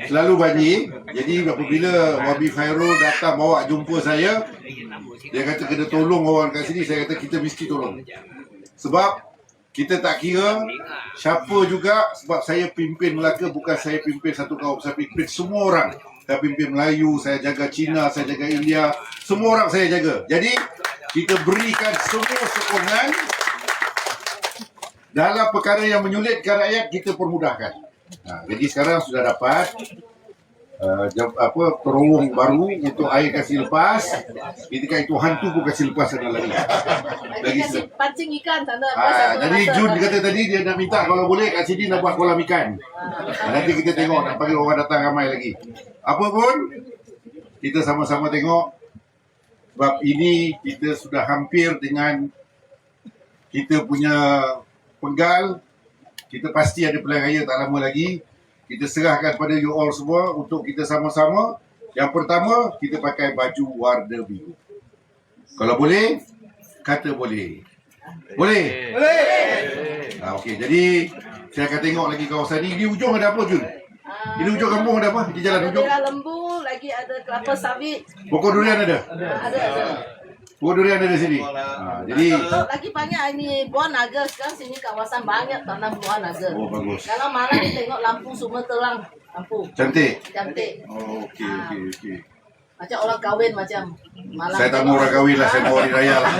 selalu banjir. Jadi apabila Wabi Khairul datang bawa jumpa saya, dia kata kena tolong orang kat sini. Saya kata kita mesti tolong. Sebab kita tak kira siapa juga. Sebab saya pimpin Melaka, bukan saya pimpin satu kaum. Saya pimpin semua orang. Saya pimpin Melayu, saya jaga Cina, saya jaga India. Semua orang saya jaga. Jadi kita berikan semua sokongan. Dalam perkara yang menyulitkan rakyat, kita permudahkan. Jadi sekarang sudah dapat terowong baru untuk air kasih lepas. Ketika itu hantu pun kasih lepas sana lagi. Kasih pancing ikan sana. Jadi Jun kata tadi dia nak minta kalau boleh kat sini nak buat kolam ikan. Nanti kita tengok nak panggil orang datang ramai lagi. Apa pun kita sama-sama tengok. Sebab ini kita sudah hampir dengan kita punya penggal. Kita pasti ada pilihan raya tak lama lagi. Kita serahkan pada you all semua untuk kita sama-sama. Yang pertama, kita pakai baju warna biru. Kalau boleh, kata boleh. Boleh? Boleh. Okey, jadi saya akan tengok lagi kawasan ni. Di ujung ada apa, Jun? Di ujung kampung ada apa? Di jalan ujung? Ada lembu, lagi ada kelapa sawit. Pokok durian ada? Ada. Pokok durian ada di sini. Jadi Lagi banyak ini buah naga. Sekarang sini kawasan banyak tanam buah naga. oh bagus. Kalau malam ni tengok lampu semua terang. Lampu. Cantik. Cantik. Oh, okey. Macam orang kahwin macam malam. Saya tak mau orang kahwin lah, saya mau hari raya lah.